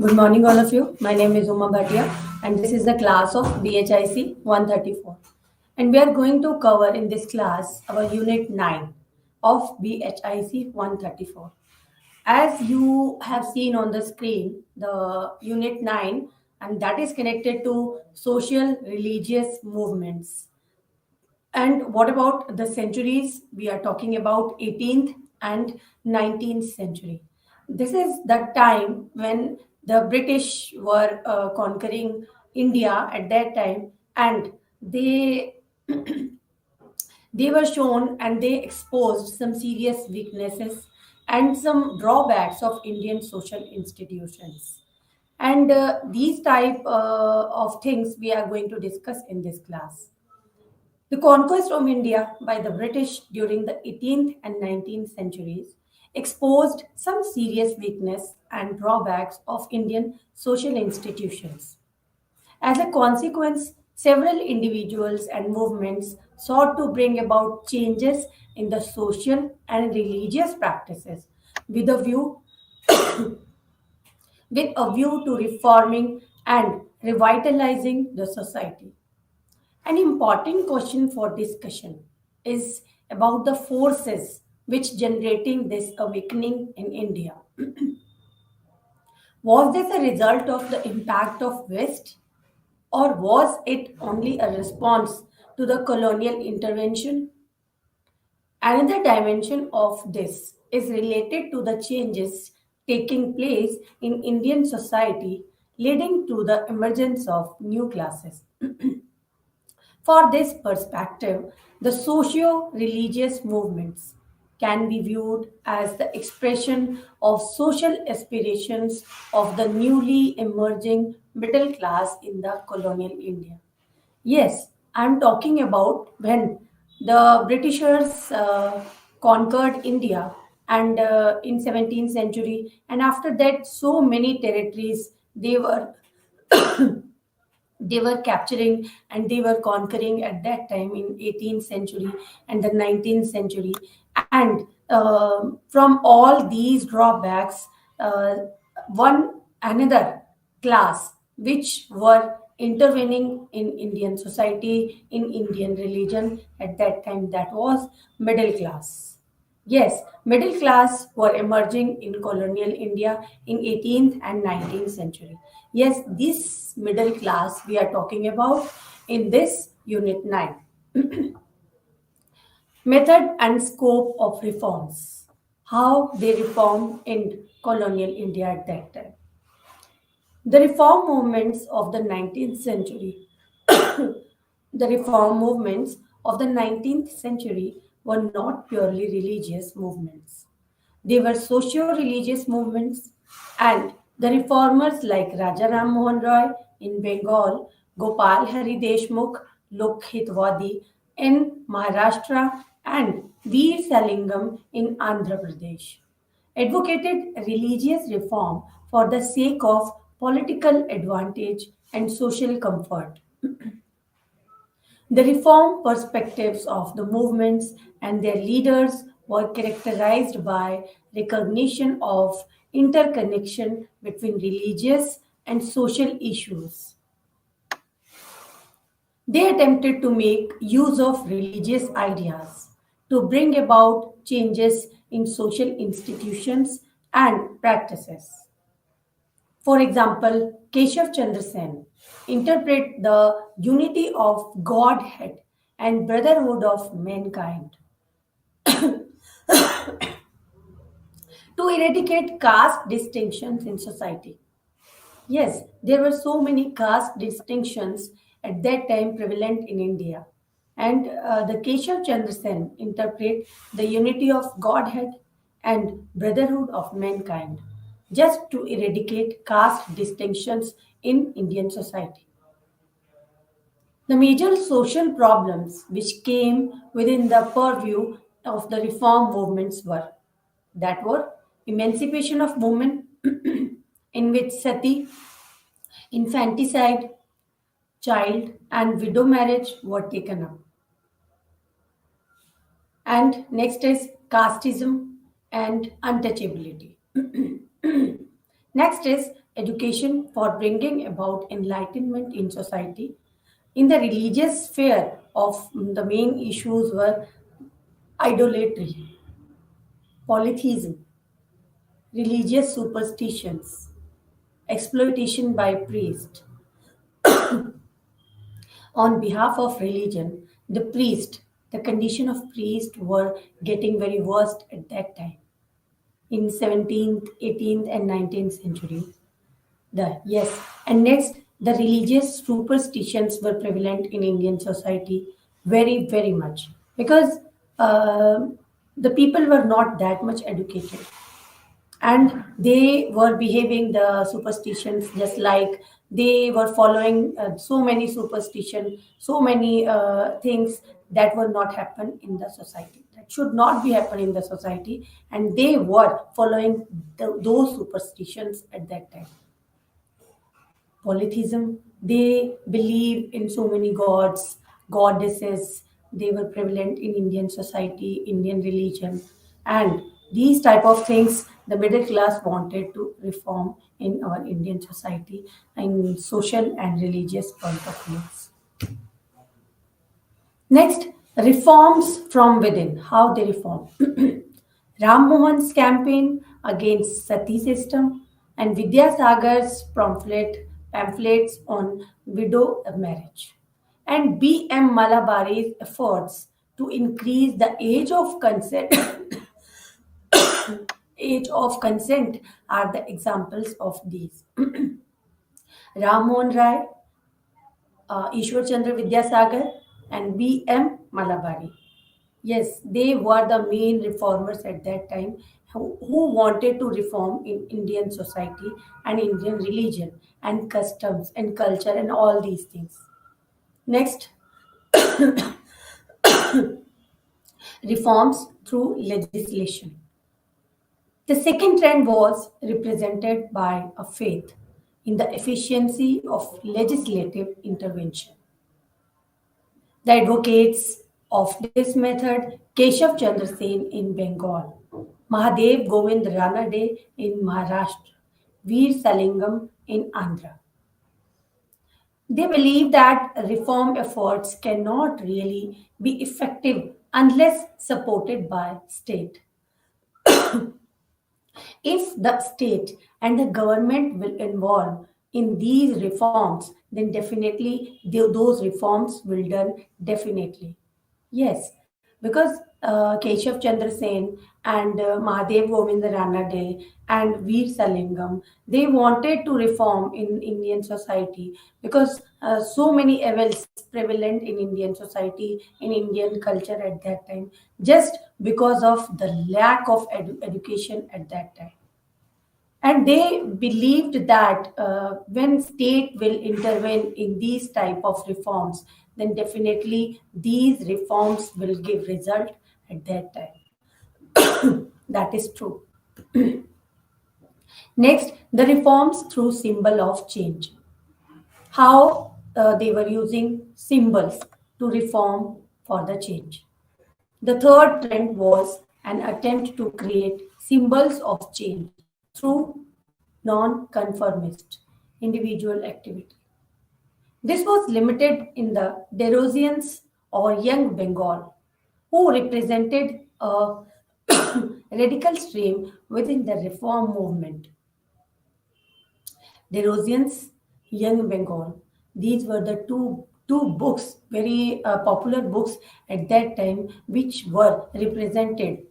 Good morning, all of you. My name is Bhatia, and this is the class of BHIC 134. And we are going to cover in this class our Unit 9 of BHIC 134. As you have seen on the screen, the Unit 9, and that is connected to social religious movements. And what about the centuries? We are talking about 18th and 19th century. This is the time when the British were conquering India at that time, and they they were shown and they exposed some serious weaknesses and some drawbacks of Indian social institutions. And these type of things we are going to discuss in this class. The conquest of India by the British during the 18th and 19th centuries exposed some serious weakness and drawbacks of Indian social institutions. As a consequence, several individuals and movements sought to bring about changes in the social and religious practices with a view to reforming and revitalizing the society. An important question for discussion is about the forces which generating this awakening in India. Was this a result of the impact of West, or was it only a response to the colonial intervention? Another dimension of this is related to the changes taking place in Indian society, leading to the emergence of new classes. For this perspective, the socio religious movements can be viewed as the expression of social aspirations of the newly emerging middle class in the colonial India. Yes, I'm talking about when the Britishers conquered India and in 17th century, and after that so many territories they were capturing and they were conquering at that time in 18th century and the 19th century. And from all these drawbacks, uh, one another class which were intervening in Indian society, in Indian religion at that time, that was middle class. Yes, middle class were emerging in colonial India in 18th and 19th century. Yes, this middle class we are talking about in this unit 9. Method and scope of reforms. How they reformed in colonial India at that time. The reform movements of the 19th century The reform movements of the 19th century were not purely religious movements. They were socio-religious movements, and the reformers like Raja Ram Mohan Roy in Bengal, Gopal Hari Deshmukh, Lok Hitwadi in Maharashtra, and Veer Salingam in Andhra Pradesh advocated religious reform for the sake of political advantage and social comfort. The reform perspectives of the movements and their leaders were characterized by recognition of interconnection between religious and social issues. They attempted to make use of religious ideas to bring about changes in social institutions and practices. For example, Keshav Chandra Sen interpret the unity of Godhead and brotherhood of mankind to eradicate caste distinctions in society. Yes, there were so many caste distinctions at that time prevalent in India. And the Keshav Chandra Sen interpret the unity of Godhead and brotherhood of mankind just to eradicate caste distinctions in Indian society. The major social problems which came within the purview of the reform movements were that were emancipation of women in which sati, infanticide, child and widow marriage were taken up. And next is casteism and untouchability. Next is education for bringing about enlightenment in society. In the religious sphere of the main issues were idolatry, polytheism, religious superstitions, exploitation by priests. On behalf of religion, the condition of priest were getting very worst at that time in 17th, 18th, and 19th century. Yes, and next, the religious superstitions were prevalent in Indian society very, very much because uh, the people were not that much educated, and they were behaving the superstitions just like they were following so many superstition, so many things that will not happen in the society, that should not be happen in the society, and they were following those superstitions at that time. Polytheism, they believe in so many gods, goddesses. They were prevalent in Indian society, Indian religion, and these type of things the middle class wanted to reform in our Indian society in social and religious point of views. Next, reforms from within. How they reform. Ram Mohan's campaign against Sati system and Vidyasagar's pamphlets on widow marriage. And B.M. Malabari's efforts to increase the age of consent age of consent are the examples of these. Ram Mohan Rai, Ishwar Chandra Vidyasagar, and B.M. Malabari. Yes, they were the main reformers at that time who wanted to reform in Indian society and Indian religion and customs and culture and all these things. Next, reforms through legislation. The second trend was represented by a faith in the efficiency of legislative intervention. The advocates of this method, Keshav Chandra Sen in Bengal, Mahadev Govind Ranade in Maharashtra, Veer Salingam in Andhra. They believe that reform efforts cannot really be effective unless supported by state. If the state and the government will involve in these reforms, then definitely those reforms will done definitely. Yes, because Keshav Chandra Sen and Mahadev Govinda Ranade and Veer Salingam, they wanted to reform in Indian society because so many evils prevalent in Indian society, in Indian culture at that time, just because of the lack of education at that time. And they believed that when state will intervene in these type of reforms, then definitely these reforms will give result at that time. That is true. Next, the reforms through symbol of change. How they were using symbols to reform for the change. The third trend was an attempt to create symbols of change through non-conformist individual activity. This was limited in the Derosians or Young Bengal, who represented a radical stream within the reform movement. Derosians, Young Bengal. These were the two books, very popular books at that time, which were represented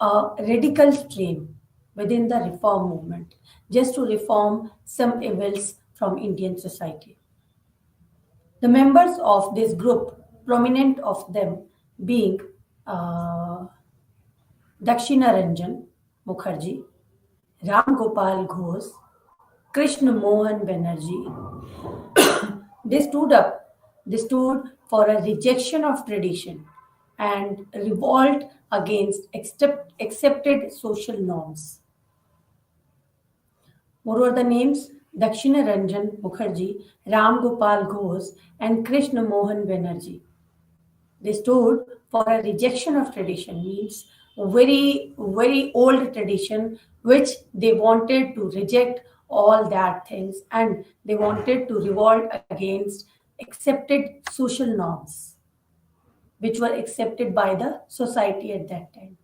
a radical stream within the reform movement, just to reform some evils from Indian society. The members of this group, prominent of them being uh, Dakshinaranjan Mukherjee, Ram Gopal Ghosh, Krishna Mohan Banerjee, they stood up. They stood for a rejection of tradition and revolt against accepted social norms. What were the names? Dakshina Ranjan Mukherjee, Ram Gopal Ghosh, and Krishna Mohan Banerjee. They stood for a rejection of tradition, means very, very old tradition which they wanted to reject all that things, and they wanted to revolt against accepted social norms which were accepted by the society at that time.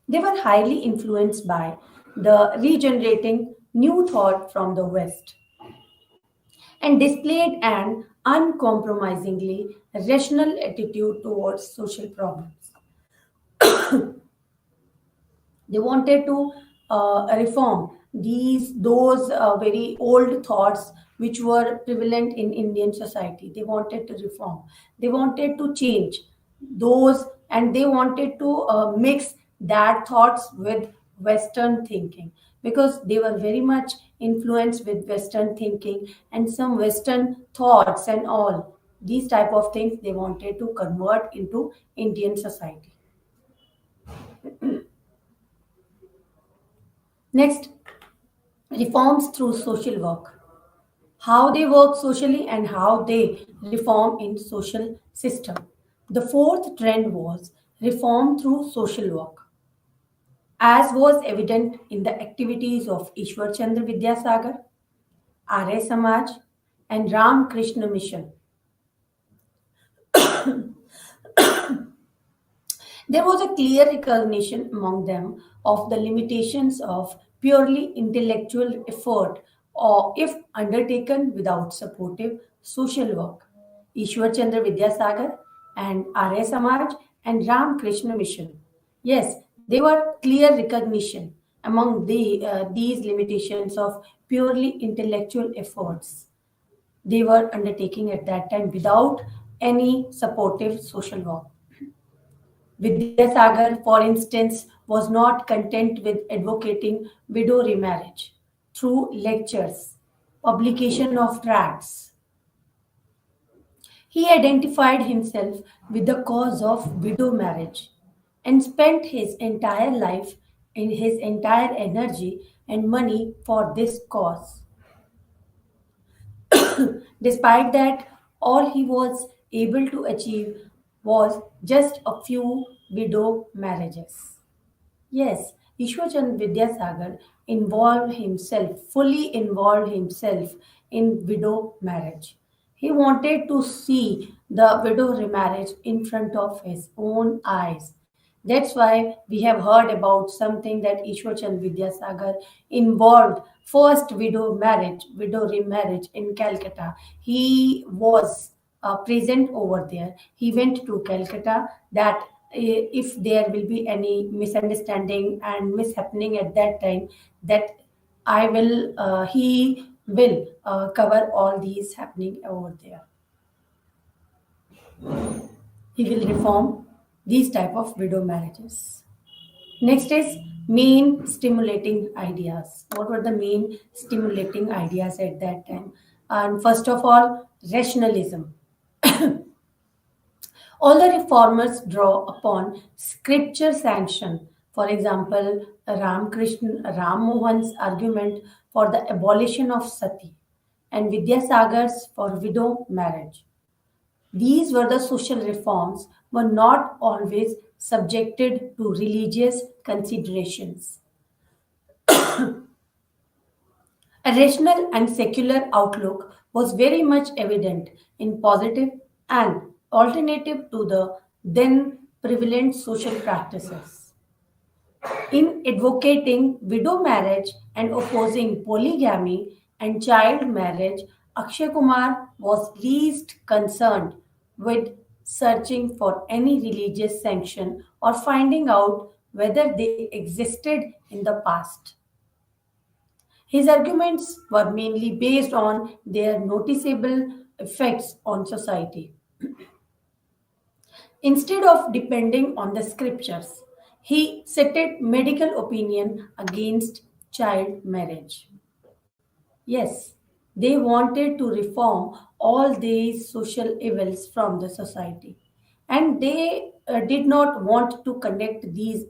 They were highly influenced by the regenerating new thought from the West and displayed an uncompromisingly rational attitude towards social problems. They wanted to reform those very old thoughts which were prevalent in Indian society. They wanted to reform. They wanted to change those, and they wanted to mix that thoughts with Western thinking, because they were very much influenced with Western thinking and some Western thoughts and all these type of things they wanted to convert into Indian society. Next, reforms through social work. How they work socially and how they reform in social system. The fourth trend was reform through social work, as was evident in the activities of Ishwar Chandra Vidyasagar, Arya Samaj, and Ram Krishna Mission. There was a clear recognition among them of the limitations of purely intellectual effort or if undertaken without supportive social work. Ishwar Chandra Vidyasagar and Arya Samaj and Ram Krishna Mission. Yes, they were clear recognition among these limitations of purely intellectual efforts they were undertaking at that time without any supportive social work. Vidyasagar, for instance, was not content with advocating widow remarriage through lectures, publication of tracts. He identified himself with the cause of widow marriage and spent his entire life and his entire energy and money for this cause. Despite that, all he was able to achieve was just a few widow marriages. Yes, Ishwachan Vidyasagar fully involved himself in widow marriage. He wanted to see the widow remarriage in front of his own eyes. That's why we have heard about something that Ishwachan Vidyasagar involved first widow remarriage in Calcutta. He was present over there. He went to Calcutta that if there will be any misunderstanding and mishappening at that time, that he will cover all these happening over there. He will reform these type of widow marriages. Next is main stimulating ideas. What were the main stimulating ideas at that time? And first of all, rationalism. All the reformers draw upon scripture sanction. For example, Ram Mohan's argument for the abolition of sati and Vidyasagar's for widow marriage. These were the social reforms were not always subjected to religious considerations. A rational and secular outlook was very much evident in positive and alternative to the then prevalent social practices. In advocating widow marriage and opposing polygamy and child marriage, Akshay Kumar was least concerned with searching for any religious sanction or finding out whether they existed in the past. His arguments were mainly based on their noticeable effects on society. Instead of depending on the scriptures, he cited medical opinion against child marriage. Yes, they wanted to reform all these social evils from the society. And they did not want to connect those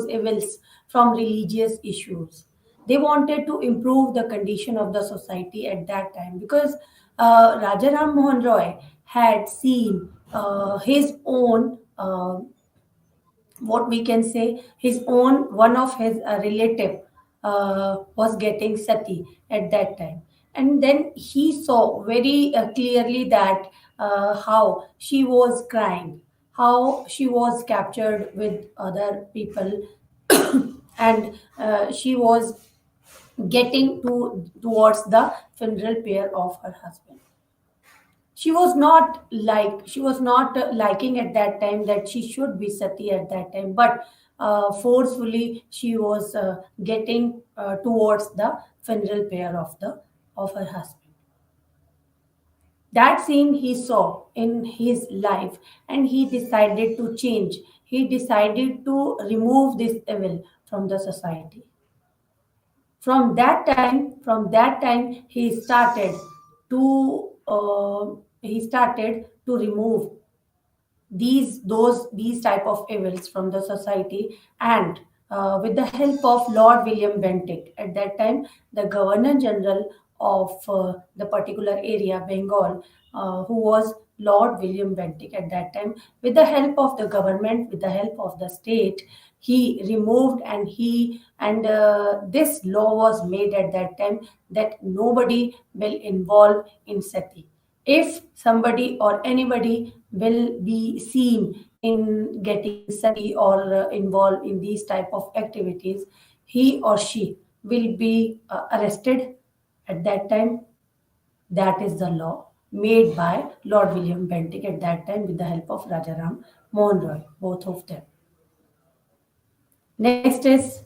evils from religious issues. They wanted to improve the condition of the society at that time because Raja Ram Mohan Roy had seen his own what we can say his own one of his relative. was getting sati at that time. And then he saw very clearly that how she was crying, how she was captured with other people, and she was getting towards the funeral pyre of her husband. She was not liking at that time that she should be sati at that time, but forcefully she was getting towards the funeral pyre of her husband. That scene he saw in his life, and he decided to change. He decided to remove this evil from the society. From that time he started to remove these type of evils from the society. And with the help of Lord William Bentinck, at that time the Governor General of the particular area, Bengal, who was Lord William Bentinck at that time, with the help of the government, with the help of the state, he removed, and this law was made at that time that nobody will involve in sati. If somebody or anybody will be seen in getting sati or involved in these type of activities, he or she will be arrested at that time. That is the law made by Lord William Bentinck at that time with the help of Rajaram Mohan Roy, both of them. Next is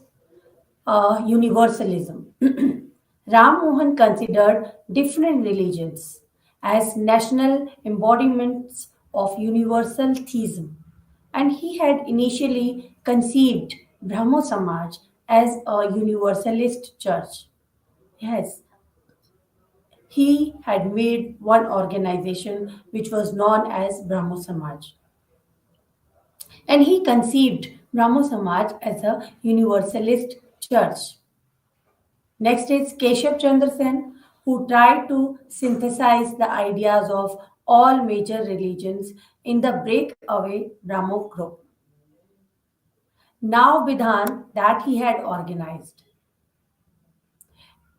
universalism. Ram Mohan considered different religions as national embodiments of universal theism, and he had initially conceived Brahmo Samaj as a universalist church. Yes, he had made one organization which was known as Brahmo Samaj, and he conceived Brahmo Samaj as a universalist church. Next is Keshav Chandra Sen, who tried to synthesize the ideas of all major religions in the breakaway Brahmo group, now Bidhan, that he had organized.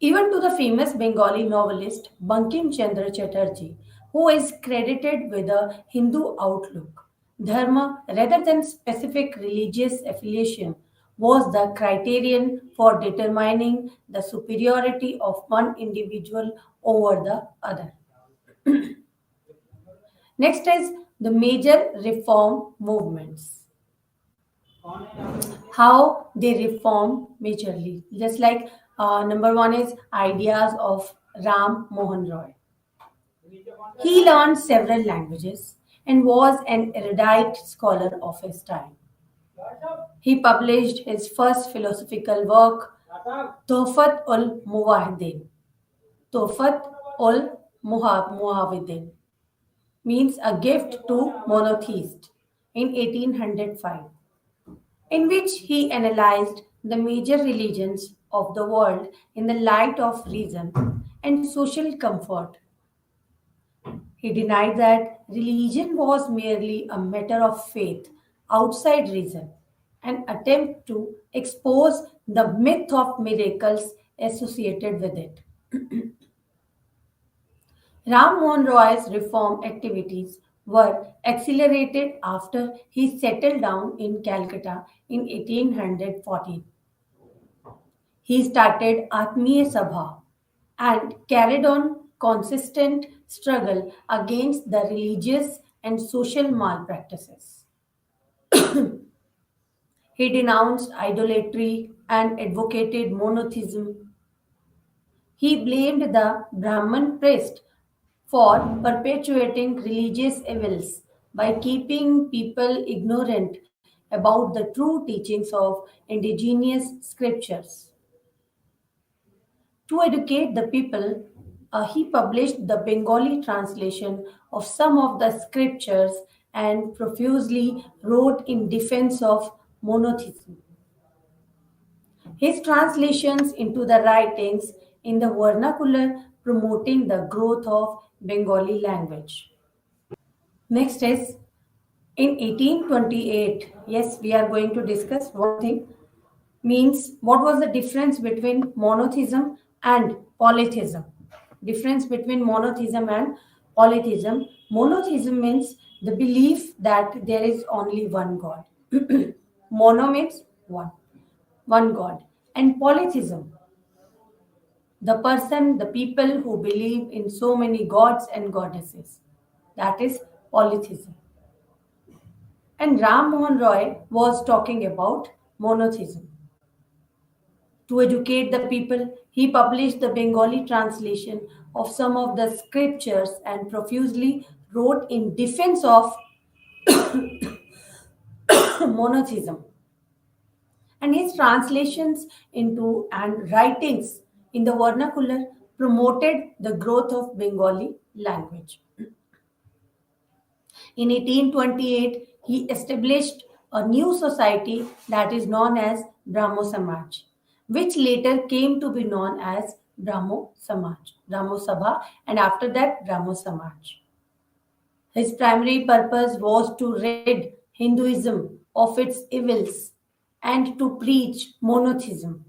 Even to the famous Bengali novelist Bankim Chandra Chatterjee, who is credited with a Hindu outlook. Dharma, rather than specific religious affiliation, was the criterion for determining the superiority of one individual over the other. Next is the major reform movements. How they reform majorly. Just like number one is ideas of Ram Mohan Roy. He learned several languages and was an erudite scholar of his time. He published his first philosophical work, Tuhfat ul Muwahidin. Tuhfat ul Muwahidin means a gift to monotheists in 1805, in which he analyzed the major religions of the world in the light of reason and social comfort. He denied that religion was merely a matter of faith outside reason, an attempt to expose the myth of miracles associated with it. Ram Mohan Roy's reform activities were accelerated after he settled down in Calcutta in 1814. He started Atmiya Sabha and carried on consistent struggle against the religious and social malpractices. He denounced idolatry and advocated monotheism. He blamed the Brahman priest for perpetuating religious evils by keeping people ignorant about the true teachings of indigenous scriptures. To educate the people, he published the Bengali translation of some of the scriptures and profusely wrote in defense of monotheism. His translations into the writings in the vernacular promoting the growth of Bengali language. Next is in 1828. Yes, we are going to discuss one thing. means what was the difference between monotheism and polytheism? Difference between monotheism and polytheism. Monotheism means the belief that there is only one God. Mono means one God. And polytheism, the person, the people who believe in so many gods and goddesses. That is polytheism. And Ram Mohan Roy was talking about monotheism. To educate the people, he published the Bengali translation of some of the scriptures and profusely wrote in defense of monotheism. And his translations into and writings in the vernacular promoted the growth of Bengali language. In 1828, he established a new society that is known as Brahmo Samaj, which later came to be known as Brahmo Samaj, Brahmo Sabha, and after that Brahmo Samaj. His primary purpose was to rid Hinduism of its evils and to preach monotheism.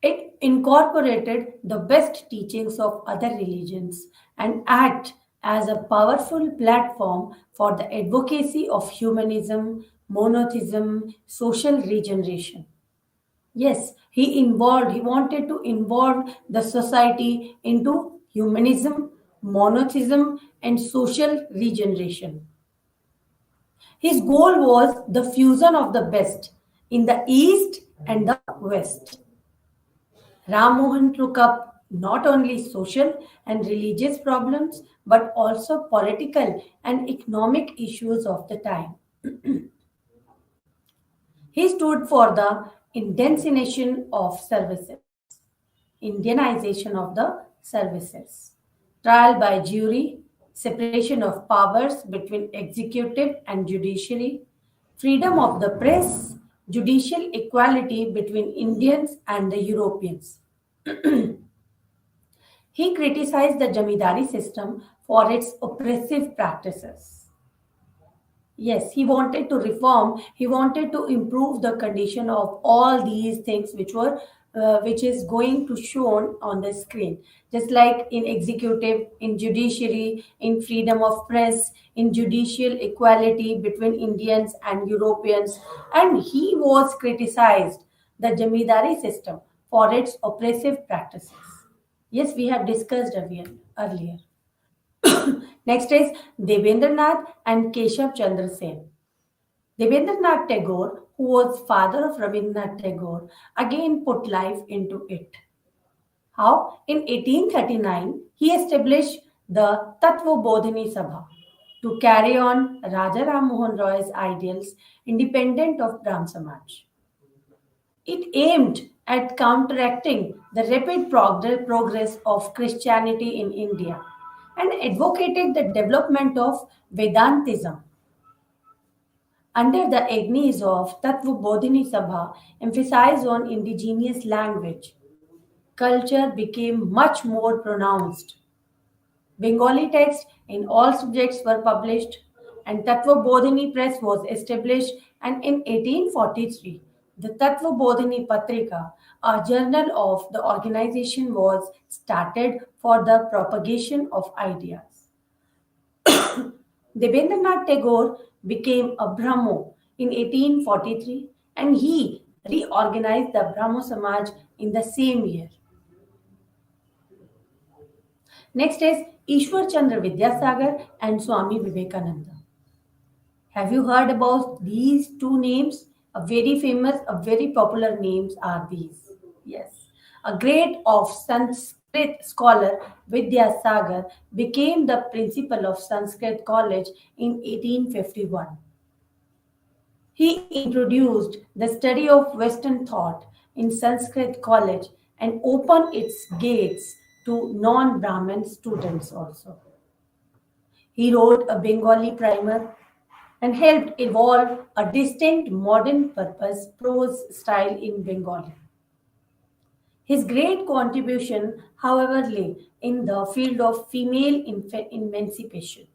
It incorporated the best teachings of other religions and act as a powerful platform for the advocacy of humanism, monotheism, social regeneration. Yes, he wanted to involve the society into humanism, monotheism, and social regeneration. His goal was the fusion of the best in the East and the West. Ram Mohan took up not only social and religious problems but also political and economic issues of the time. He stood for the Indianization of services, Indianization of the services, trial by jury, separation of powers between executive and judiciary, freedom of the press, judicial equality between Indians and the Europeans. He criticized the Jamidari system for its oppressive practices. Yes, he wanted to reform. He wanted to improve the condition of all these things which is going to shown on the screen. Just like in executive, in judiciary, in freedom of press, in judicial equality between Indians and Europeans, and he was criticized the Jamidari system for its oppressive practices. Yes, we have discussed earlier. Next is Devendranath and Keshav Chandra Sen. Devendranath Tagore, who was father of Rabindranath Tagore, again put life into it. How? In 1839, he established the Tattva Bodhini Sabha to carry on Raja Ram Mohan Roy's ideals independent of Brahm Samaj. It aimed at counteracting the rapid progress of Christianity in India and advocated the development of Vedantism. Under the aegis of Tattva Bodhini Sabha, emphasized on indigenous language, culture became much more pronounced. Bengali texts in all subjects were published, and Tattva Bodhini Press was established. And in 1843, the Tattva Bodhini Patrika, a journal of the organization, was started for the propagation of ideas. Debendranath Tagore became a Brahmo in 1843 and he reorganized the Brahmo Samaj in the same year. Next is Ishwar Chandra Vidyasagar and Swami Vivekananda. Have you heard about these two names? A very famous, a very popular names are these. Yes. A great of Sanskrit scholar Vidyasagar became the principal of Sanskrit College in 1851. He introduced the study of Western thought in Sanskrit College and opened its gates to non Brahmin students also. He wrote a Bengali primer and helped evolve a distinct modern purpose prose style in Bengali. His great contribution, however, lay in the field of female emancipation.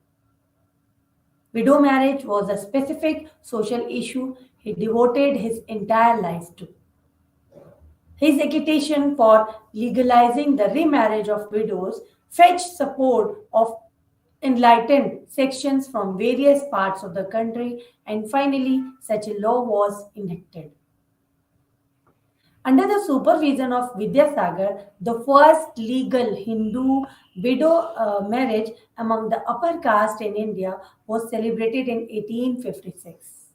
Widow marriage was a specific social issue he devoted his entire life to. His agitation for legalizing the remarriage of widows fetched support of enlightened sections from various parts of the country, and finally, such a law was enacted. Under the supervision of Vidyasagar, the first legal Hindu widow marriage among the upper caste in India was celebrated in 1856.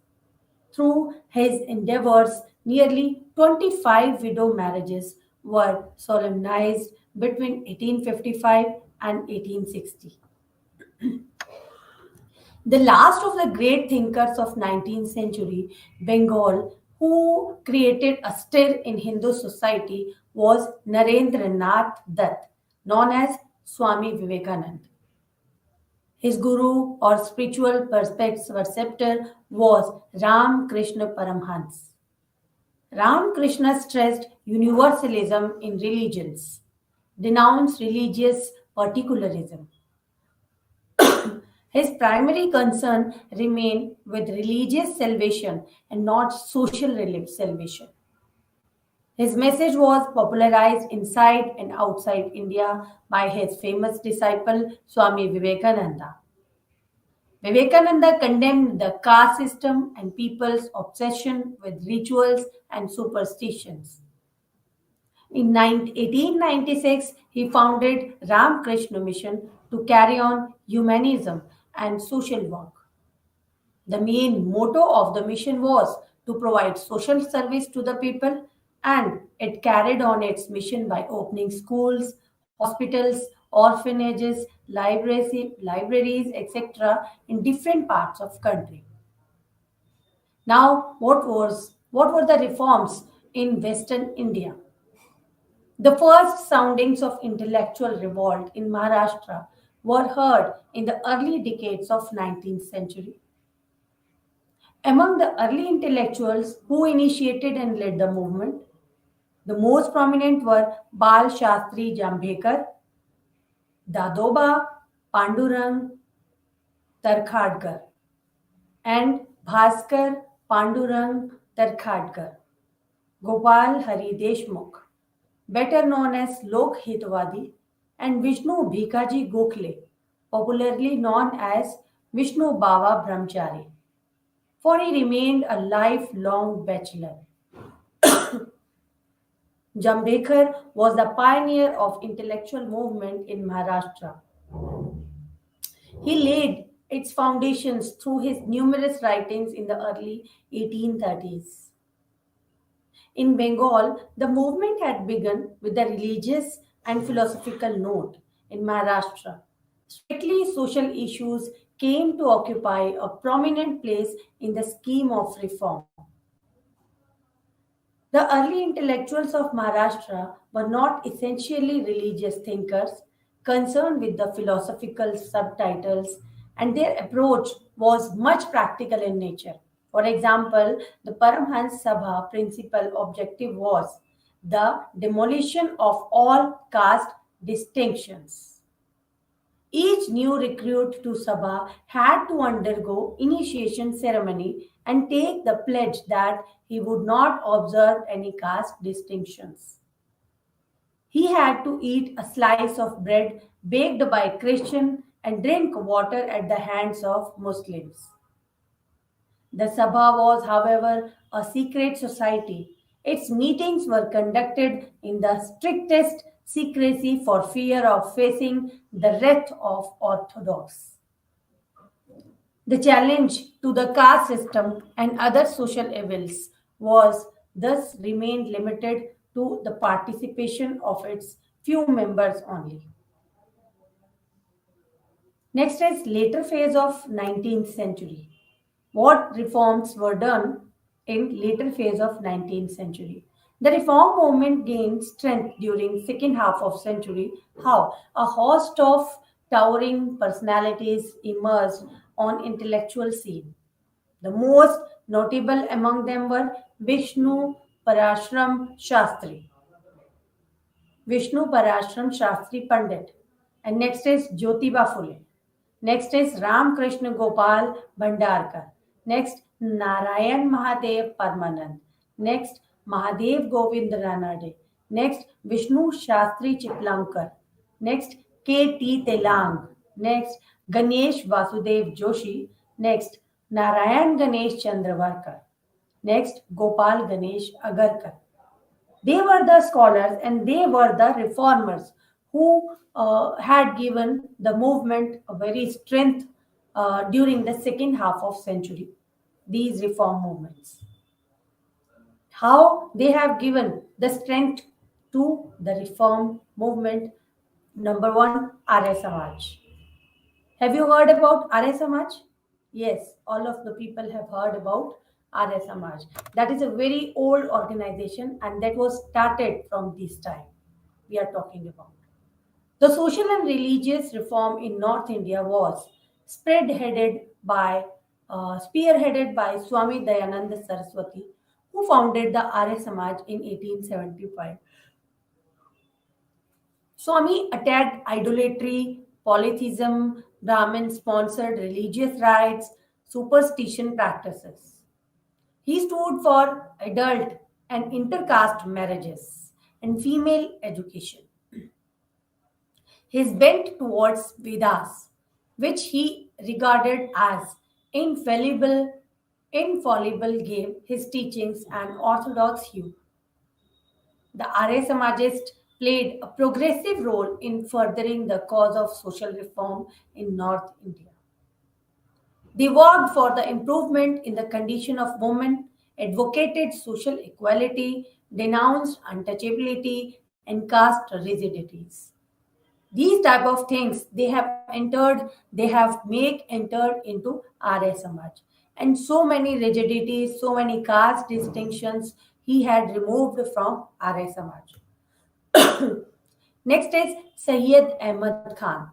Through his endeavors, nearly 25 widow marriages were solemnized between 1855 and 1860. The last of the great thinkers of 19th century Bengal who created a stir in Hindu society was Narendranath Dutt, known as Swami Vivekananda. His guru or spiritual preceptor was Ram Krishna Paramhans. Ram Krishna stressed universalism in religions, denounced religious particularism. His primary concern remained with religious salvation and not social salvation. His message was popularized inside and outside India by his famous disciple Swami Vivekananda. Vivekananda condemned the caste system and people's obsession with rituals and superstitions. In 1896, he founded Ramakrishna Mission to carry on humanism and social work. The main motto of the mission was to provide social service to the people, and it carried on its mission by opening schools, hospitals, orphanages, libraries, etc. in different parts of country. Now, what were the reforms in Western India? The first soundings of intellectual revolt in Maharashtra were heard in the early decades of 19th century. Among the early intellectuals who initiated and led the movement, the most prominent were Bal Shastri Jambhekar, Dadoba Pandurang Tarkhadkar, and Bhaskar Pandurang Tarkhadkar, Gopal Hari Deshmukh, better known as Lok Hitwadi, and Vishnu Bhikaji Gokhale, popularly known as Vishnu Baba Brahmachari, for he remained a lifelong bachelor. Jambekar was the pioneer of intellectual movement in Maharashtra. He laid its foundations through his numerous writings in the early 1830s. In Bengal, the movement had begun with a religious and philosophical note. In Maharashtra, strictly social issues came to occupy a prominent place in the scheme of reform. The early intellectuals of Maharashtra were not essentially religious thinkers concerned with the philosophical subtitles, and their approach was much practical in nature. For example, the Paramhans Sabha principal objective was the demolition of all caste distinctions. Each new recruit to Sabha had to undergo initiation ceremony and take the pledge that he would not observe any caste distinctions. He had to eat a slice of bread baked by Christian and drink water at the hands of Muslims. The Sabha was, however, a secret society. Its meetings were conducted in the strictest secrecy for fear of facing the wrath of orthodox. The challenge to the caste system and other social evils was thus remained limited to the participation of its few members only. Next is later phase of 19th century. What reforms were done in later phase of 19th century? The reform movement gained strength during second half of century. How? A host of towering personalities emerged on intellectual scene. The most notable among them were Shastri, Vishnu Parashram Shastri Pandit, and next is Jyotiba Phule. Next is Ram Krishna Gopal Bhandarkar. Next, Narayan Mahadev Parmanand. Next, Mahadev Govind Ranade. Next, Vishnu Shastri Chiplankar. Next, K.T. Telang. Next, Ganesh Vasudev Joshi. Next, Narayan Ganesh Chandravarkar. Next, Gopal Ganesh Agarkar. They were the scholars and they were the reformers who had given the movement a very strength during the second half of century. These reform movements, how they have given the strength to the reform movement. Number one, Arya Samaj. Have you heard about Arya Samaj? Yes, all of the people have heard about Arya Samaj. That is a very old organization and that was started from this time we are talking about. The social and religious reform in North India was spearheaded by Swami Dayananda Saraswati, who founded the Arya Samaj in 1875. Swami attacked idolatry, polytheism, Brahmin sponsored religious rites, superstition practices. He stood for adult and intercaste marriages and female education. His bent towards Vedas, which he regarded as infallible, infallible, gave his teachings an orthodox hue. The Arya Samajists played a progressive role in furthering the cause of social reform in North India. They worked for the improvement in the condition of women, advocated social equality, denounced untouchability, and caste rigidities. These type of things they have make entered into Arya Samaj. And so many rigidities, so many caste distinctions he had removed from Arya Samaj. Next is Sayyid Ahmad Khan.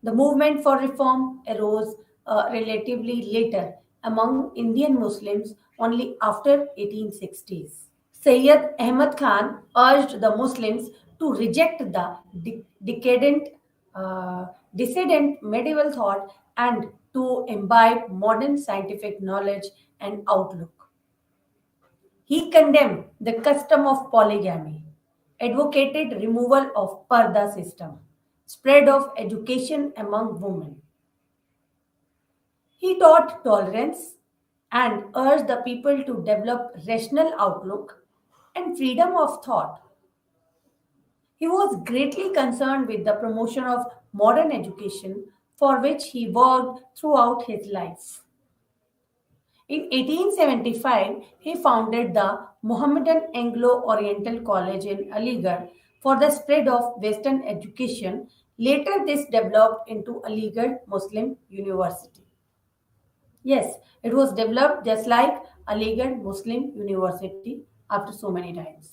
The movement for reform arose relatively later among Indian Muslims only after 1860s. Sayyid Ahmad Khan urged the Muslims to reject the decadent, dissident medieval thought and to imbibe modern scientific knowledge and outlook. He condemned the custom of polygamy, advocated removal of parda system, spread of education among women. He taught tolerance and urged the people to develop rational outlook and freedom of thought. He was greatly concerned with the promotion of modern education for which he worked throughout his life. In 1875, he founded the Mohammedan Anglo-Oriental College in Aligarh for the spread of Western education. Later, this developed into Aligarh Muslim University. Yes, it was developed just like Aligarh Muslim University after so many times.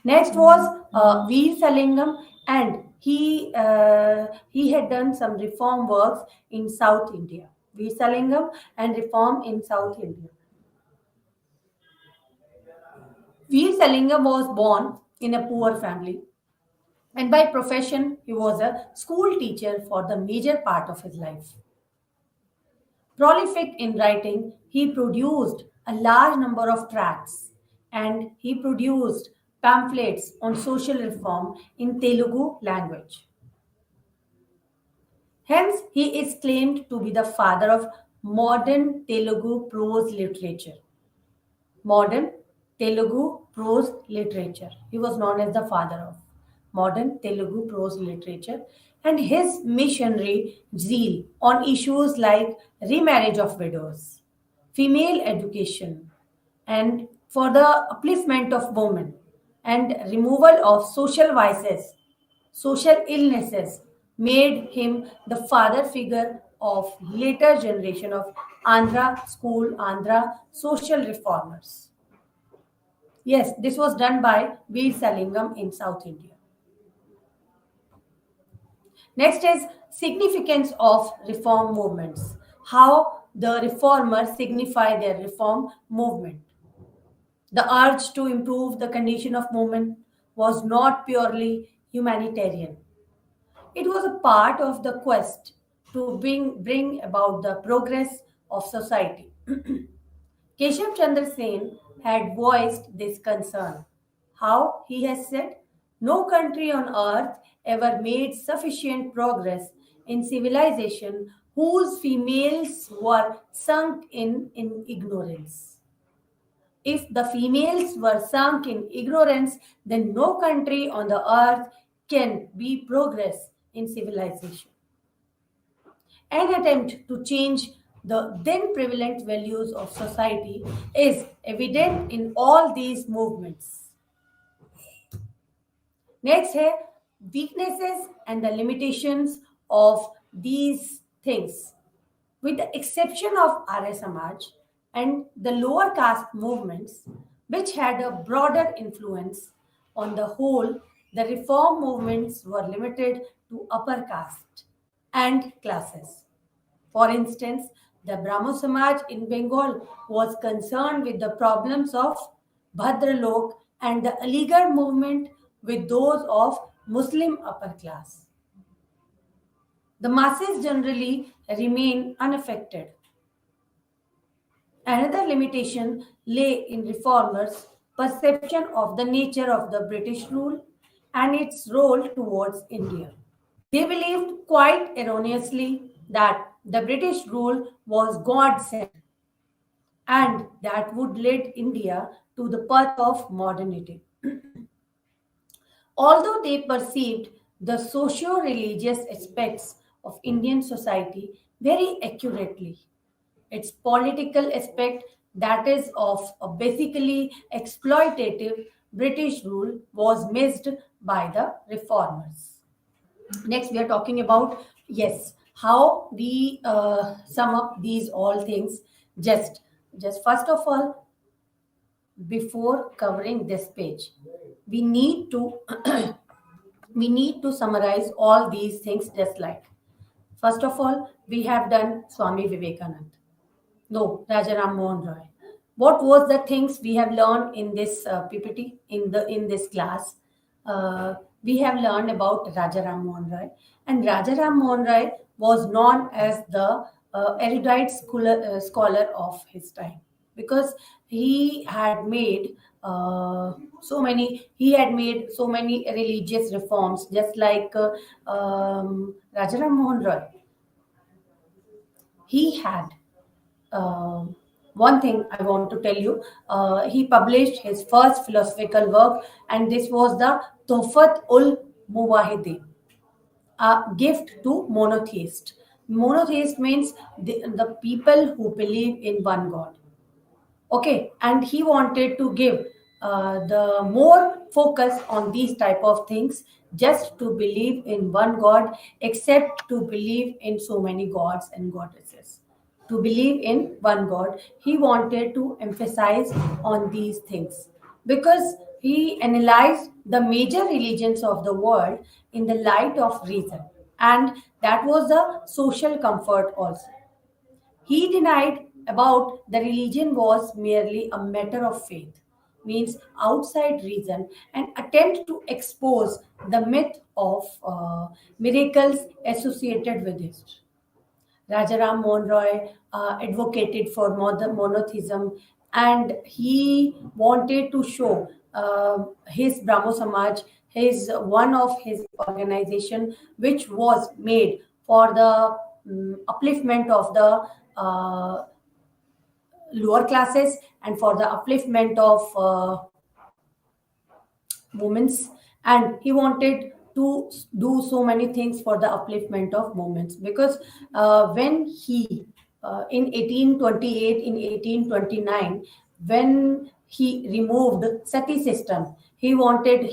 Next was Veer Salingam, and he had done some reform works in South India. Veer Salingam and reform in South India. Veer Salingam was born in a poor family, and by profession he was a school teacher for the major part of his life. Prolific in writing, he produced a large number of tracts and he produced pamphlets on social reform in Telugu language. Hence, he is claimed to be the father of modern Telugu prose literature. Modern Telugu prose literature. He was known as the father of modern Telugu prose literature, and his missionary zeal on issues like remarriage of widows, female education, and for the upliftment of women and removal of social vices, social illnesses made him the father figure of later generation of Andhra social reformers. Yes, this was done by Veer Salingam in South India. Next is significance of reform movements. How the reformers signify their reform movement. The urge to improve the condition of women was not purely humanitarian. It was a part of the quest to bring about the progress of society. Keshav Chandra Sen had voiced this concern. How he has said, no country on earth ever made sufficient progress in civilization whose females were sunk in ignorance. If the females were sunk in ignorance, then no country on the earth can be progress in civilization. An attempt to change the then prevalent values of society is evident in all these movements. Next है weaknesses and the limitations of these things. With the exception of Arya Samaj and the lower caste movements, which had a broader influence, on the whole, the reform movements were limited to upper caste and classes. For instance, the Brahmo Samaj in Bengal was concerned with the problems of Bhadralok and the Aligarh movement with those of Muslim upper class. The masses generally remain unaffected. Another limitation lay in reformers' perception of the nature of the British rule and its role towards India. They believed quite erroneously that the British rule was God sent and that would lead India to the path of modernity. Although they perceived the socio religious aspects of Indian society very accurately, its political aspect, that is of a basically exploitative British rule, was missed by the reformers. Next, we are talking about, yes, how we sum up these all things. Just first of all, before covering this page, we need to we need to summarize all these things just like. First of all, we have done Swami Vivekanand. No, Rajaram Mohan Roy. What was the things we have learned in this PPT in this class? We have learned about Rajaram Mohan Roy, and Rajaram Mohan Roy was known as the erudite scholar of his time because he had made so many religious reforms, just like Rajaram Mohan Roy. He had one thing I want to tell you. He published his first philosophical work, and this was the Tofat ul Muwahidin, a gift to monotheist. Monotheist means the people who believe in one God. Okay, and he wanted to give the more focus on these type of things, just to believe in one God, except to believe in so many gods and goddesses. To believe in one God, he wanted to emphasize on these things because he analyzed the major religions of the world in the light of reason, and that was the social comfort also. He denied about the religion was merely a matter of faith, means outside reason, and attempt to expose the myth of miracles associated with it. Rajaram Mohan Roy advocated for monotheism, and he wanted to show his Brahmo Samaj, his one of his organization, which was made for the upliftment of the lower classes and for the upliftment of movements, and he wanted to do so many things for the upliftment of movements because when he in 1828, in 1829, when he removed sati system, he wanted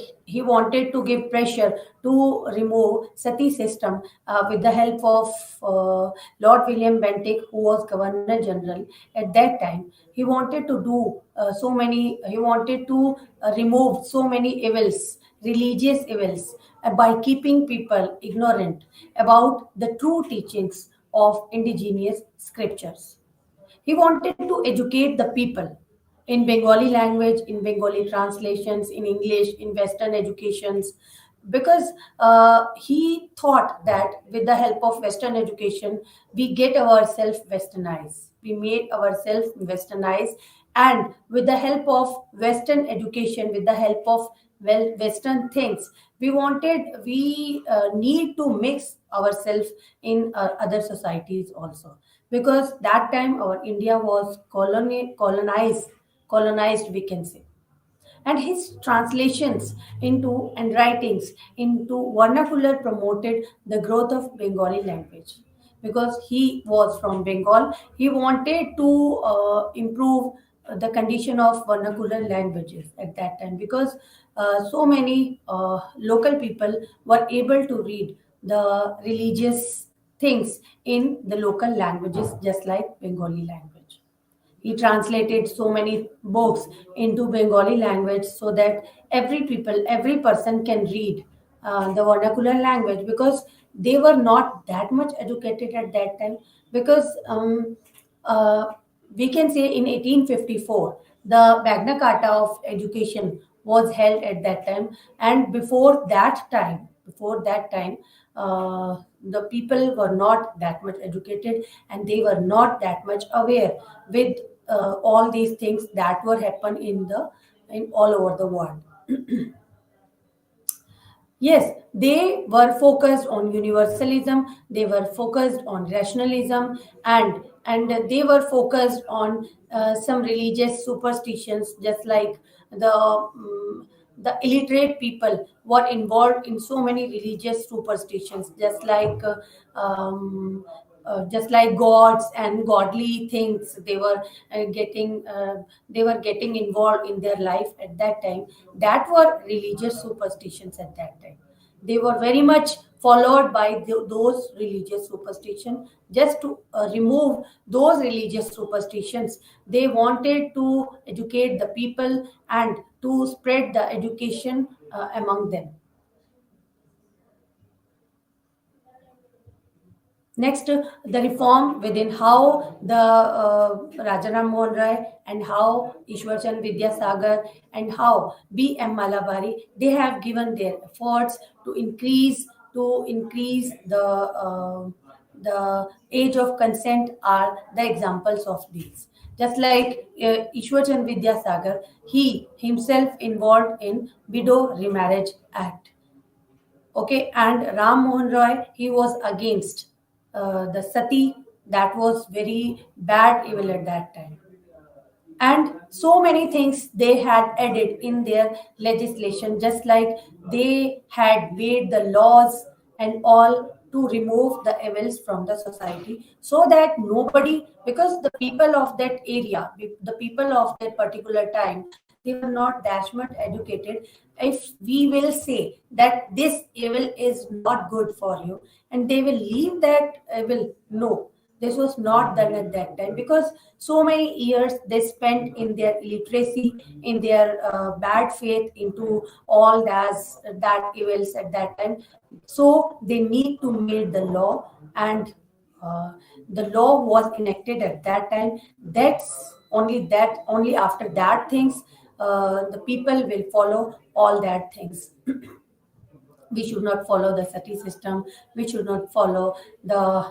to give pressure to remove sati system with the help of Lord William Bentinck, who was Governor General at that time. He wanted to remove so many evils, religious evils, by keeping people ignorant about the true teachings of indigenous scriptures. He wanted to educate the people in Bengali language, in Bengali translations, in English, in Western educations. because he thought that with the help of Western education, we get ourselves westernized. We made ourselves westernized, and with the help of Western education, with the help of Western things, we need to mix ourselves in other societies also, because that time our India was colonized, we can say. And his translations into and writings into vernacular promoted the growth of Bengali language, because he was from Bengal. He wanted to improve the condition of vernacular languages at that time, because so many local people were able to read the religious things in the local languages, just like Bengali language. He translated so many books into Bengali language so that every person can read the vernacular language, because they were not that much educated at that time. Because uh, we can say in 1854, the Magna Carta of education was held at that time, and before that time, the people were not that much educated, and they were not that much aware with all these things that were happen in all over the world. Yes, they were focused on universalism, they were focused on rationalism, and they were focused on some religious superstitions, just like the illiterate people were involved in so many religious superstitions, just like gods and godly things. They were getting involved in their life at that time. That were religious superstitions at that time. They were very much followed by those religious superstitions. Just to remove those religious superstitions, they wanted to educate the people and to spread the education among them. Next, the reform within how the Rajaram Mohan Rai and how Ishwar Chand Vidyasagar and how B.M. Malabari, they have given their efforts to increase the age of consent are the examples of these. Just like Ishwar Chand Vidyasagar, he himself involved in Widow Remarriage Act. Okay, and Ram Mohan Roy, he was against the sati. That was very bad evil at that time, and so many things they had added in their legislation, just like they had made the laws and all to remove the evils from the society, so that nobody, because the people of that area, the people of that particular time, they were not that much educated. If we will say that this evil is not good for you, and they will leave that evil, no, this was not done at that time, because so many years they spent in their illiteracy, in their bad faith into all that evils at that time. So they need to make the law, and the law was enacted at that time. Only after that things, the people will follow all that things. We should not follow the sati system. We should not follow the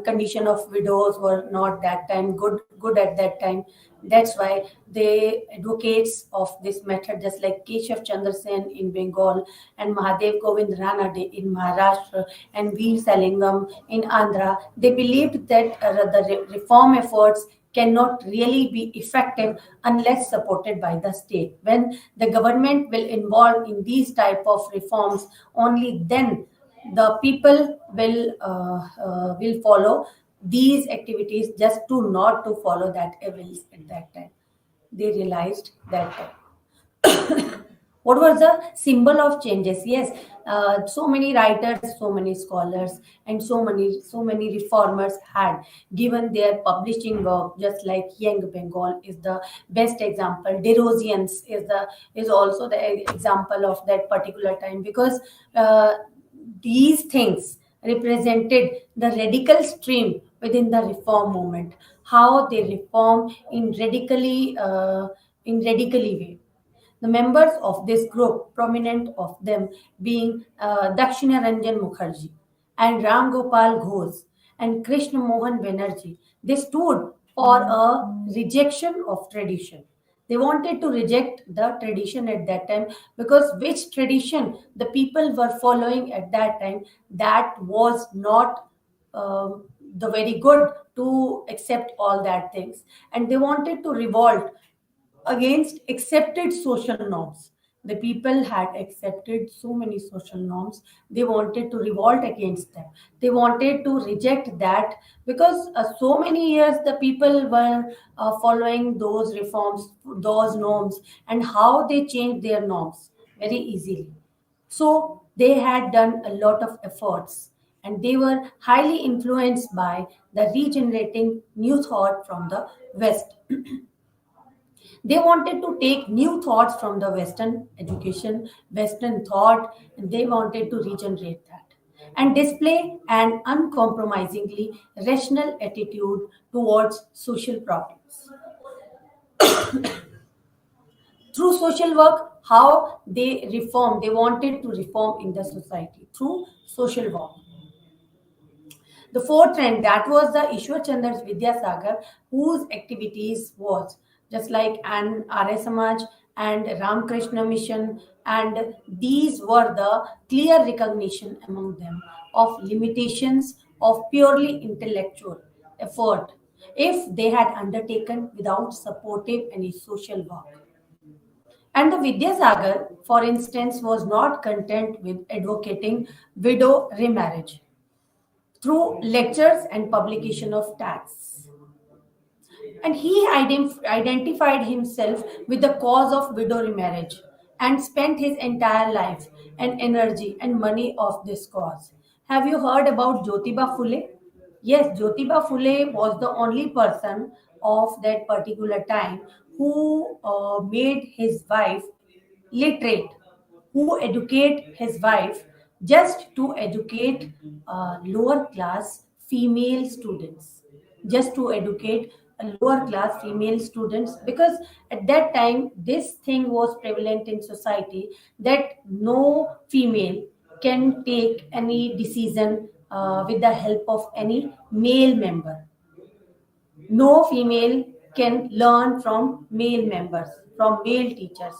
condition of widows were not that time good at that time. That's why the advocates of this method, just like Keshav Chandra Sen in Bengal and Mahadev Govind Ranade in Maharashtra and Veer Salingam in Andhra, they believed that the reform efforts cannot really be effective unless supported by the state. When the government will involve in these type of reforms, only then the people will follow these activities, just to not to follow that evils at that time. They realized that what was the symbol of changes. Yes, so many writers, so many scholars, and so many reformers had given their publishing work, just like Young Bengal is the best example. Derosians is also the example of that particular time, because these things represented the radical stream within the reform movement, how they reform in radically way. The members of this group, prominent of them being Dakshina Ranjan Mukherjee and Ram Gopal Ghosh and Krishna Mohan Banerjee, they stood for a rejection of tradition. They wanted to reject the tradition at that time, because which tradition the people were following at that time, that was not uh, the very good to accept all that things, and they wanted to revolt against accepted social norms. The people had accepted so many social norms. They wanted to revolt against them. They wanted to reject that, because so many years the people were following those reforms, those norms, and how they changed their norms very easily. So they had done a lot of efforts, and they were highly influenced by the regenerating new thought from the West. They wanted to take new thoughts from the Western education, Western thought, and they wanted to regenerate that and display an uncompromisingly rational attitude towards social problems. Through social work, how they reform, they wanted to reform in the society through social work. The fourth trend, that was the Ishwar Chandra's Vidyasagar, whose activities was just like an Arya Samaj and Ramakrishna Mission, and these were the clear recognition among them of limitations of purely intellectual effort if they had undertaken without supportive any social work. And the Vidyasagar, for instance, was not content with advocating widow remarriage through lectures and publication of texts. And he identified himself with the cause of widow remarriage and spent his entire life and energy and money of this cause. Have you heard about Jyotiba Phule? Yes, Jyotiba Phule was the only person of that particular time who made his wife literate, who educate his wife just to educate lower class female students, just to educate a lower class female students, because at that time this thing was prevalent in society that no female can take any decision with the help of any male member. No female can learn from male members, from male teachers.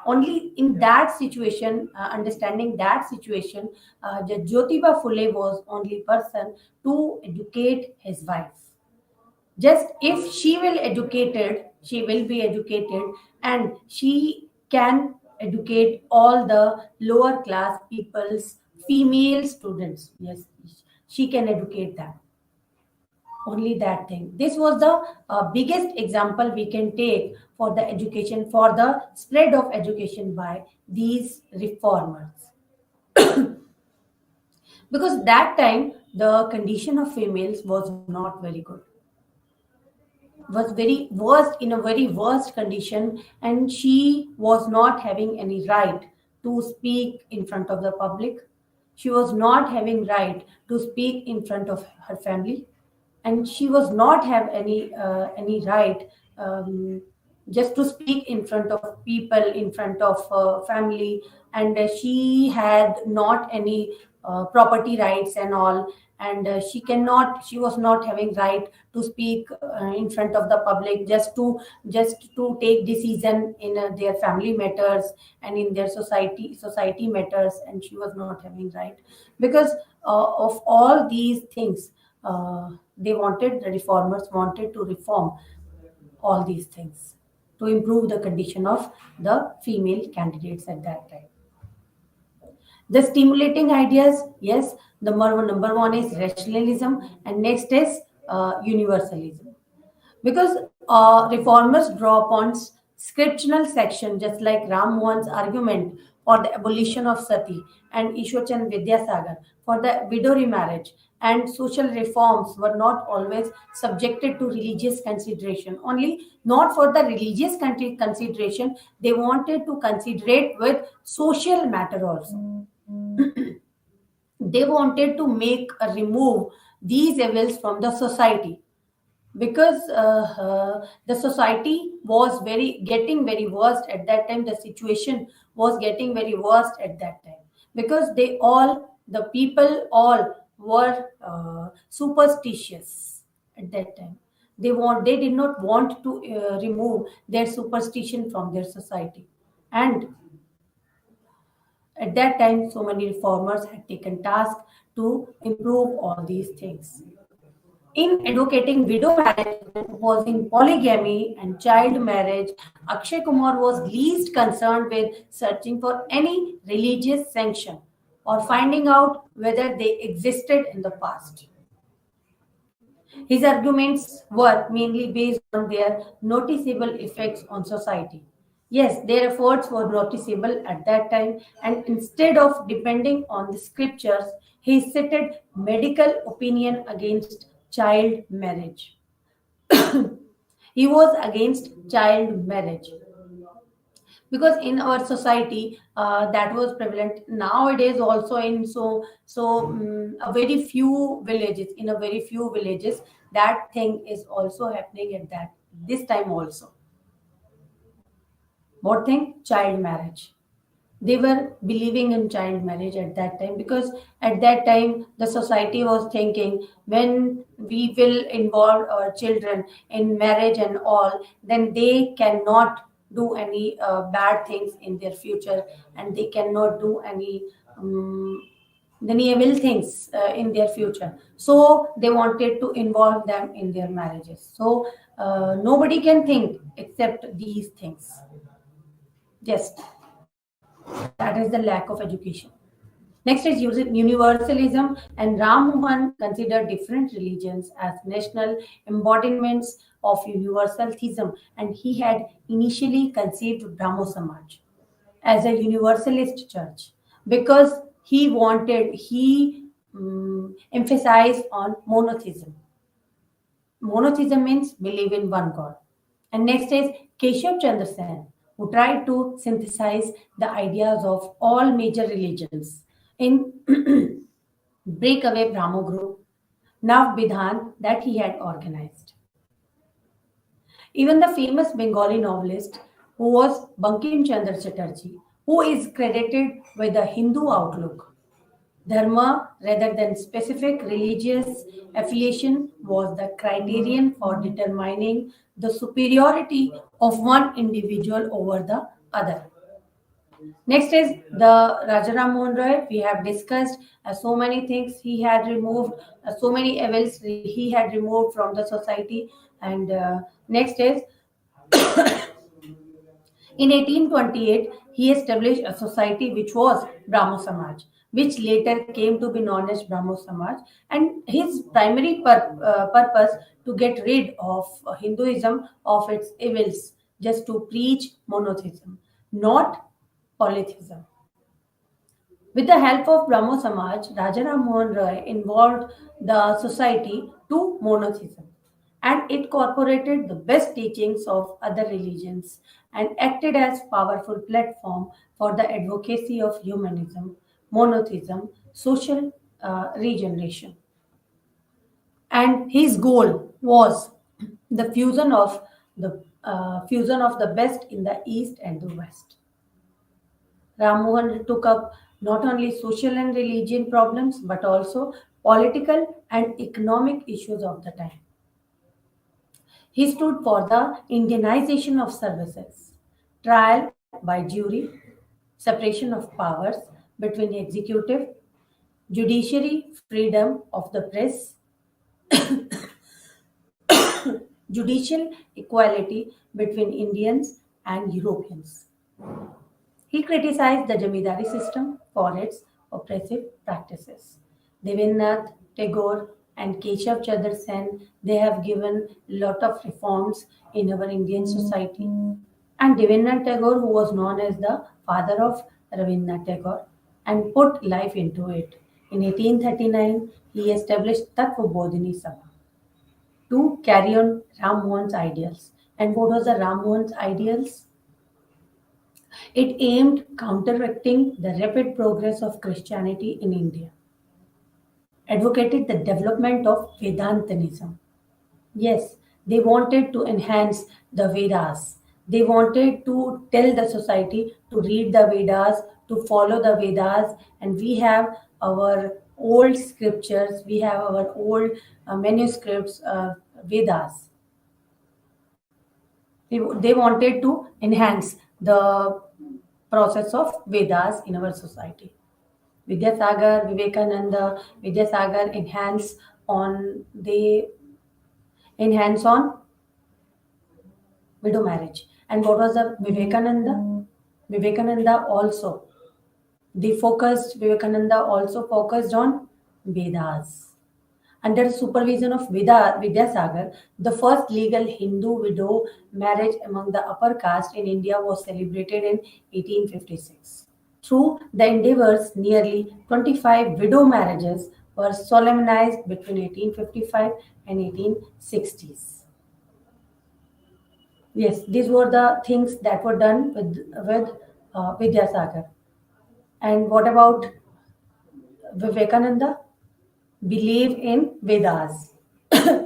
Only in that situation, understanding that situation, the Jyotiba Phule was only person to educate his wife. Just if she will educated, she will be educated, and she can educate all the lower class people's female students. Yes, she can educate them, only that thing. This was the biggest example we can take for the education, for the spread of education by these reformers, because that time the condition of females was not very good, was very worst, in a very worst condition, and she was not having any right to speak in front of the public. She was not having right to speak in front of her family, and she was not have any right, just to speak in front of people, in front of family. And she had not any property rights and all, and she was not having right to speak in front of the public, just to take decision in their family matters and in their society matters, and she was not having right, because of all these things. The reformers wanted to reform all these things to improve the condition of the female candidates at that time. The stimulating ideas, yes, number one is rationalism, and next is universalism, because reformers draw upon scriptural section, just like Ram Mohan's argument for the abolition of sati and Ishwachan Vidyasagar for the widow remarriage, and social reforms were not always subjected to religious consideration. Only not for the religious consideration, they wanted to consider it with social matter also. They wanted to make remove these evils from the society. because the society was very getting very worst at that time. The situation was getting very worst at that time because the people all were superstitious at that time. They did not want to remove their superstition from their society. And at that time, so many reformers had taken task to improve all these things. In advocating widow marriage and opposing polygamy and child marriage, Akshay Kumar was least concerned with searching for any religious sanction or finding out whether they existed in the past. His arguments were mainly based on their noticeable effects on society. Yes, their efforts were noticeable at that time, and instead of depending on the scriptures, he cited medical opinion against child marriage. He was against child marriage because in our society that was prevalent nowadays also in a very few villages, in a very few villages, that thing is also happening at that this time also. What thing? Child marriage. They were believing in child marriage at that time because at that time the society was thinking when we will involve our children in marriage and all, then they cannot do any bad things in their future, and they cannot do um, any evil things in their future. So they wanted to involve them in their marriages. So nobody can think except these things. Yes, that is the lack of education. Next is universalism, and Ram Mohan considered different religions as national embodiments of universal theism, and he had initially conceived Brahmo Samaj as a universalist church because he emphasized on monotheism. Monotheism means believe in one God. And next is Keshav Chandra Sen, who tried to synthesize the ideas of all major religions in breakaway Brahmo group, Nav Bidhan, that he had organized. Even the famous Bengali novelist who was Bankim Chandra Chatterjee, who is credited with the Hindu outlook. Dharma, rather than specific religious affiliation, was the criterion for determining the superiority of one individual over the other. Next is the Rajaram Mohan Roy. We have discussed so many things he had removed, so many evils he had removed from the society. And next is in 1828, he established a society which was Brahmo Samaj, which later came to be known as Brahmo Samaj. And his primary purpose to get rid of Hinduism of its evils, just to preach monotheism, not polytheism. With the help of Brahmo Samaj, Rajaram Mohan Roy involved the society to monotheism, and it incorporated the best teachings of other religions and acted as powerful platform for the advocacy of humanism, monotheism, social regeneration. And his goal was the fusion of the best in the east and the west. Ram Mohan took up not only social and religion problems but also political and economic issues of the time. He stood for the Indianization of services, trial by jury, separation of powers between executive, judiciary, freedom of the press, judicial equality between Indians and Europeans. He criticized the Jamidari system for its oppressive practices. Devendranath Tagore and Keshav Chandra Sen, they have given a lot of reforms in our Indian society. And Devendranath Tagore, who was known as the father of Rabindranath Tagore, and put life into it. In 1839, he established Tattva Bodhini Sabha to carry on Ram Mohan's ideals. And what was the Ram Mohan's ideals? It aimed counteracting the rapid progress of Christianity in India, advocated the development of Vedantanism. Yes, They wanted to enhance the Vedas. They wanted to tell the society to read the Vedas, to follow the Vedas, and we have our old scriptures, we have our old manuscripts, Vedas. They wanted to enhance the process of Vedas in our society. Vidyasagar they enhance on widow marriage. And what was the Vivekananda? Vivekananda also Vivekananda also focused on Vedas. Under supervision of Vidyasagar, the first legal Hindu widow marriage among the upper caste in India was celebrated in 1856. Through the endeavors, nearly 25 widow marriages were solemnized between 1855 and 1860s. Yes, these were the things that were done with Vidyasagar. And what about Vivekananda? Believe in Vedas.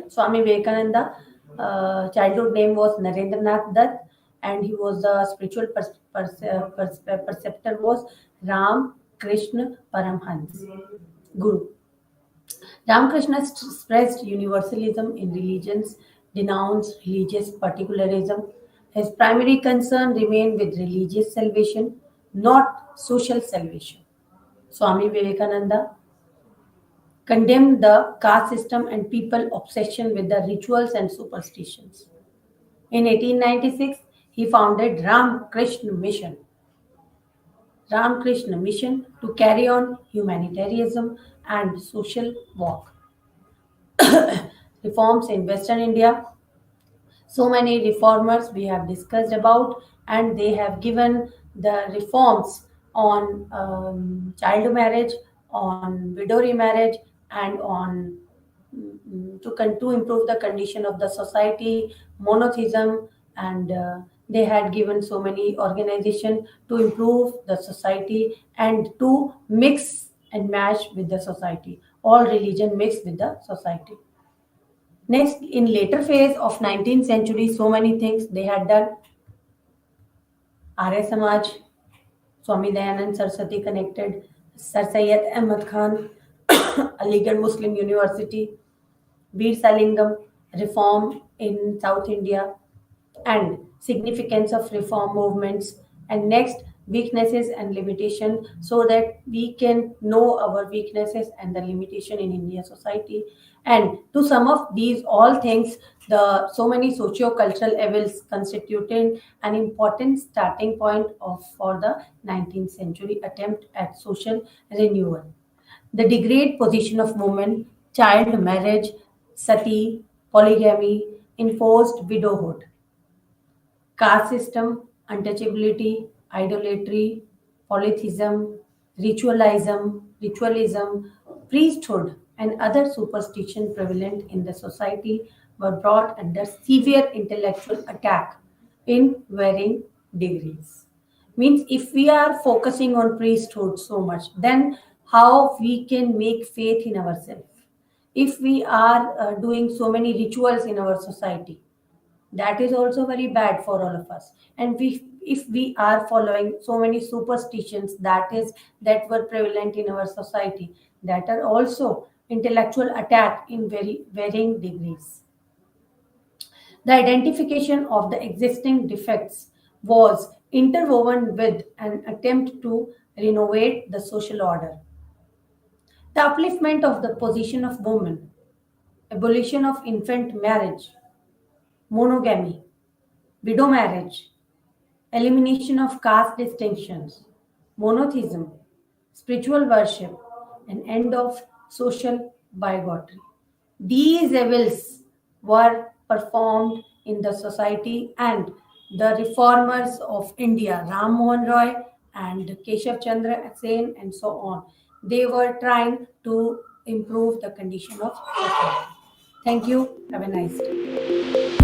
Swami Vivekananda, childhood name was Narendranath Dutt, and he was the spiritual preceptor was Ram Krishna Paramhans, Guru. Ramakrishna expressed universalism in religions, denounced religious particularism. His primary concern remained with religious salvation, not social salvation. Swami Vivekananda condemned the caste system and people obsession with the rituals and superstitions. In 1896, he founded Ram Krishna Mission to carry on humanitarianism and social work. Reforms in Western India, so many reformers we have discussed about, and they have given the reforms on child marriage, on widow remarriage, and on to improve the condition of the society, monotheism, and they had given so many organization to improve the society and to mix and match with the society. All religion mixed with the society. Next, in later phase of 19th century, so many things they had done. Arya Samaj, Swami Dayanand Saraswati connected, Sir Syed Ahmad Khan, Aligarh Muslim University, Veer Salingam, reform in South India, and significance of reform movements. And next, weaknesses and limitation, so that we can know our weaknesses and the limitation in Indian society. And to sum up these all things, the so many socio-cultural evils constituted an important starting point for the 19th century attempt at social renewal. The degraded position of women, child marriage, sati, polygamy, enforced widowhood, caste system, untouchability, idolatry, polytheism, ritualism, priesthood, and other superstition prevalent in the society were brought under severe intellectual attack in varying degrees. Means if we are focusing on priesthood so much, then how we can make faith in ourselves? If we are doing so many rituals in our society, that is also very bad for all of us. And if we are following so many superstitions that were prevalent in our society, that are also intellectual attack in very varying degrees. The identification of the existing defects was interwoven with an attempt to renovate the social order. The upliftment of the position of women, abolition of infant marriage, monogamy, widow marriage, elimination of caste distinctions, monotheism, spiritual worship, and end of social bigotry. These evils were performed in the society, and the reformers of India, Ram Mohan Roy and Keshav Chandra Sen, and so on, they were trying to improve the condition of society. Thank you. Have a nice day.